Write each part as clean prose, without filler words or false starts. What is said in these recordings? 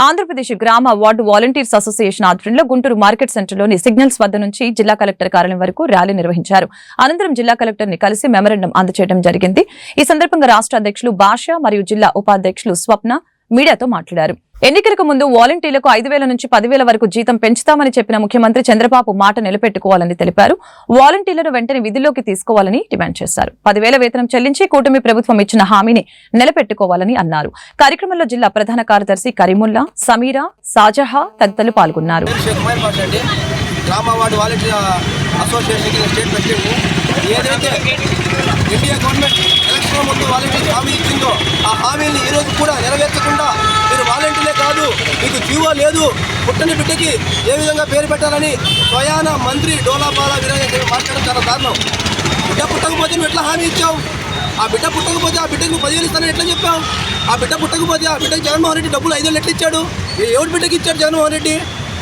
ఆంధ్రప్రదేశ్ గ్రామ ward volunteers association ఆధ్వర్యంలో Guntur market సెంటర్లోని signals వద్ద నుంచి జిల్లా కలెక్టర్ కార్యాలయం వరకు ర్యాలీ నిర్వహించారు. అనంతరం జిల్లా కలెక్టర్ ని కలిసి మెమరాండం అందజేయడం జరిగింది. ఈ సందర్భంగా రాష్ట్ర అధ్యక్షులు భాష మరియు జిల్లా ఉపాధ్యక్షులు స్వప్న మీడియాతో మాట్లాడారు. ఎన్నికలకు ముందు వాలంటీర్లకు 5,000 నుంచి 10,000 వరకు జీతం పెంచుతామని చెప్పిన ముఖ్యమంత్రి చంద్రబాబు మాట నిలబెట్టుకోవాలని తెలిపారు. వాలంటీర్లను వెంటనే విధుల్లోకి తీసుకోవాలని డిమాండ్ చేశారు. 10,000 వేతనం చెల్లించి కూటమి ప్రభుత్వం ఇచ్చిన హామీని నిలబెట్టుకోవాలని అన్నారు. కార్యక్రమంలో జిల్లా ప్రధాన కార్యదర్శి కరీముల్లా, సమీరా, షాజహా తదితరులు పాల్గొన్నారు. ఇండియా గవర్నమెంట్ ఎలక్షన్ ముందు వాలంటీర్ హామీ ఇచ్చిందో ఆ హామీని ఈ రోజు కూడా నెరవేర్చకుండా మీరు వాలంటీర్లే కాదు మీకు జీవో లేదు, పుట్టని బిడ్డకి ఏ విధంగా పేరు పెట్టాలని స్వయాన మంత్రి డోలాపాల వీరయ్య మాట్లాడడం చాలా దారుణం. బిడ్డ పుట్టకపోతే నువ్వు ఎట్లా హామీ ఇచ్చావు? ఆ బిడ్డ పుట్టకపోతే ఆ బిడ్డకు 10,000 ఇస్తానని ఎట్లా చెప్పావు? ఆ బిడ్డ పుట్టకపోతే ఆ బిడ్డకి జగన్మోహన్ రెడ్డి డబ్బులు 5,000 ఎట్లా ఇచ్చాడు? ఎవరి బిడ్డకి ఇచ్చాడు జగన్మోహన్ రెడ్డి?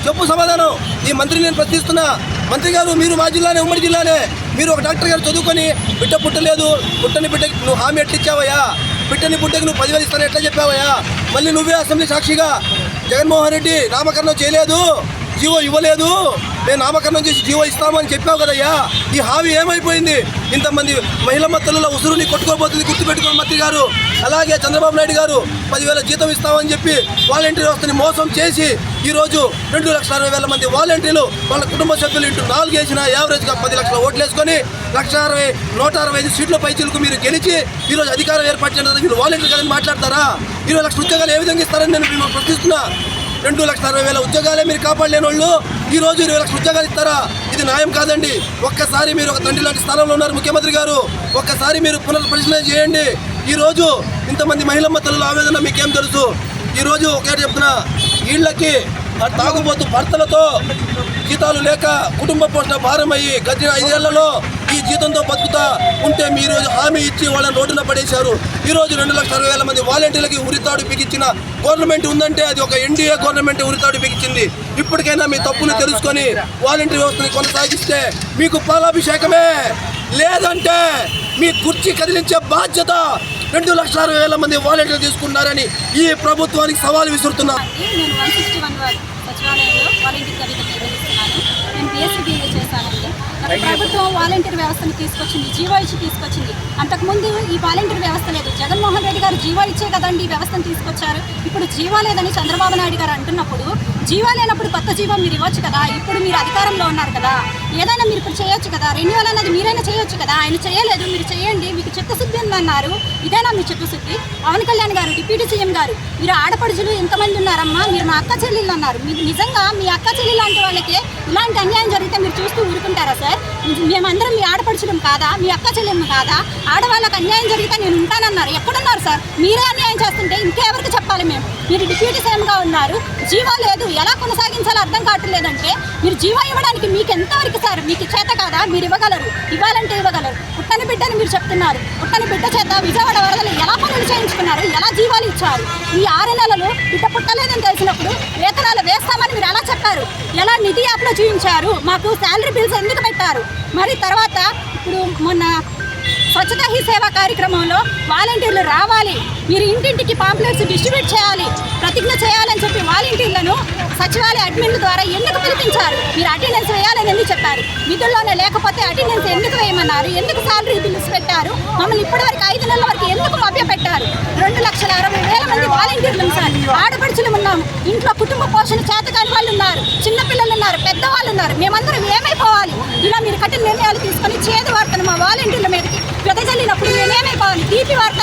చెప్పు సమాధానం. ఈ మంత్రి నేను ప్రశ్నిస్తున్నా. మంత్రి గారు, మీరు మా జిల్లానే, ఉమ్మడి జిల్లానే, మీరు ఒక డాక్టర్ గారు చదువుకొని బిడ్డ పుట్టలేదు, పుట్టని బిడ్డకి నువ్వు హామీ ఎట్లా ఇచ్చావయ్యా? బిడ్డని పుట్టకి నువ్వు 10,000 ఇస్తాను ఎట్లా చెప్పావయ్యా? మళ్ళీ నువ్వే అసెంబ్లీ సాక్షిగా జగన్మోహన్ రెడ్డి నామకరణం చేయలేదు, జీవో ఇవ్వలేదు, నేను నామకరణం చేసి జీవో ఇస్తామని చెప్పావు కదయ్యా. ఈ హామీ ఏమైపోయింది? ఇంతమంది మహిళమ్మ తల్లుల ఉసురుని కొట్టుకోబోతుంది, గుర్తుపెట్టుకోండి మంత్రి గారు. అలాగే చంద్రబాబు నాయుడు గారు 10,000 జీతం ఇస్తామని చెప్పి వాలంటీర్ వ్యవస్థని మోసం చేసి ఈరోజు 2,60,000 మంది వాలంటీర్లు వాళ్ళ కుటుంబ సభ్యులు ఇంటూ 4 వేసిన యావరేజ్గా 10 లక్షల ఓట్లు వేసుకొని 1,60,165 సీట్ల పైచీలకు మీరు గెలిచి ఈరోజు అధికారం ఏర్పరిచిన మీరు వాలంటీర్ కదని మాట్లాడతారా? 20 లక్షల ఉద్యోగాలు ఏ విధంగా ఇస్తారని నేను మిమ్మల్ని ప్రశ్నిస్తున్నా. 2,60,000 ఉద్యోగాలే మీరు కాపాడలేని వాళ్ళు ఈరోజు 20 లక్షల ఉద్యోగాలు ఇస్తారా? ఇది న్యాయం కాదండి. ఒక్కసారి మీరు ఒక తండ్రి లాంటి స్థానంలో ఉన్నారు ముఖ్యమంత్రి గారు, ఒక్కసారి మీరు పునర్పరిశీలన చేయండి. ఈరోజు ఇంతమంది మహిళమ్మ తల్లుల ఆవేదన మీకేం తెలుసు? ఈరోజు ఒకటి చెప్తున్నా, వీళ్ళకి తాగుబోతు భర్తలతో జీతాలు లేక కుటుంబ పోషణ భారమయ్యి గడిచిన 5 ఏళ్లలో ఈ జీతంతో బతుకుతా ఉంటే మీరు హామీ ఇచ్చి వాళ్ళని రోడ్డున పడేశారు. ఈరోజు 2,60,000 మంది వాలంటీర్లకి ఉరితాడు బిగించిన గవర్నమెంట్ ఉందంటే అది ఒక ఎన్డీఏ గవర్నమెంట్ ఉరితాడు బిగించింది. ఇప్పటికైనా మీ తప్పును తెలుసుకొని వాలంటీర్ వ్యవస్థని కొనసాగిస్తే మీకు పాలాభిషేకమే, లేదంటే మీ కుర్చీ కదిలించే బాధ్యత 2,60,000 మంది వాలంటీర్లు తీసుకున్నారని ఈ ప్రభుత్వానికి సవాల్ విసురుతున్నా. సచివాలయంలో వాలంటీర్ కవితను నిర్వహిస్తున్నాను. నేను BSc చేశానండి. ప్రభుత్వం వాలంటీర్ వ్యవస్థను తీసుకొచ్చింది, జీవో ఇచ్చి తీసుకొచ్చింది. అంతకుముందు ఈ వాలంటీర్ వ్యవస్థ లేదు. జగన్మోహన్ రెడ్డి గారు జీవో ఇచ్చే కదండి ఈ వ్యవస్థను తీసుకొచ్చారు. ఇప్పుడు జీవో లేదని చంద్రబాబు నాయుడు గారు అంటున్నప్పుడు, జీవో లేనప్పుడు కొత్త జీవో మీరు ఇవ్వచ్చు కదా. ఇప్పుడు మీరు అధికారంలో ఉన్నారు కదా, ఏదైనా మీరు ఇప్పుడు చేయొచ్చు కదా. రెన్యువల్ అన్నది మీరైనా చేయొచ్చు కదా. ఆయన చేయలేదు, మీరు చేయండి, మీకు చిత్తశుద్ధి ఉందన్నారు. ఇదేనా మీ చిత్తశుద్ధి? పవన్ కళ్యాణ్ గారు, డిప్యూటీ సీఎం గారు, మీరు ఆడపడుచులు ఎంతమంది ఉన్నారమ్మా, మీరు మా అక్క చెల్లెళ్ళు అన్నారు. మీరు నిజంగా మీ అక్క చెల్లి లాంటి వాళ్ళకి ఇలాంటి అన్యాయం జరిగితే మీరు చూస్తూ ఊరుకుంటారా సార్? మేమందరం మీ ఆడపడుచులం కాదా? మీ అక్క చెల్లెమ్మ కాదా? ఆడవాళ్ళకి అన్యాయం జరిగితే నేను ఉంటానన్నారు. ఎక్కడున్నారు సార్? మీరే అన్యాయం చేస్తుంటే ఇంకెవరికి చెప్పాలి మేము? మీరు డిప్యూటీ సీఎంగా ఉన్నారు, జీవో లేదు, ఎలా కొనసాగించాలో అర్థం కావట్లేదంటే మీరు జీవో ఇవ్వడానికి మీకు ఎంతవరకు సార్? మీకు చేత కాదా? మీరు ఇవ్వగలరు, ఇవ్వాలంటే ఇవ్వగలరు. పుట్టని బిడ్డని మీరు చెప్తున్నారు. పుట్టని బిడ్డ చేత విజయవాడ వరదలు ఎలా పనులు చేయించుకున్నారు, ఎలా జీవాలు ఇచ్చారు? ఈ 6 నెలలు బిడ్డ పుట్టలేదని తెలిసినప్పుడు వేతనాలు వేస్తామని మీరు ఎలా చెప్పారు? ఎలా నిధి యాప్లో చూపించారు? మాకు శాలరీ బిల్స్ ఎందుకు పెట్టారు? మరి తర్వాత ఇప్పుడు మొన్న స్వచ్ఛతా హీ సేవా కార్యక్రమంలో వాలంటీర్లు రావాలి, మీరు ఇంటింటికి పాంప్లెట్స్ డిస్ట్రిబ్యూట్ చేయాలి, ప్రతిజ్ఞ చేయాలని చెప్పి వాలంటీర్లను సచివాలయ అడ్మిన్ల ద్వారా ఎందుకు పిలిపించారు? మీరు అటెండెన్స్ వేయాలని ఎందుకు చెప్పారు? విధుల్లోనే లేకపోతే అటెండెన్స్ ఎందుకు వేయమన్నారు? ఎందుకు శాలరీ బిల్స్ పెట్టారు? మమ్మల్ని ఇప్పటివరకు 5 నెలల వరకు ఎందుకు మభ్యపెట్టారు? 2,60,000 మంది వాలంటీర్లు సార్, ఆడపడుచులు ఉన్నాము, ఇంట్లో కుటుంబ పోషణ చేతకాని వాళ్ళు ఉన్నారు, చిన్నపిల్లలు ఉన్నారు, పెద్దవాళ్ళు ఉన్నారు. మేమందరం ఏమైపోవాలి? ఇలా మీరు కఠిన నిర్ణయాలు తీసుకొని చేదు వార్తను మా వాలంటీర్ల మీదకి వెదజల్లినప్పుడు మేమేమైపోవాలి? తీపి వార్త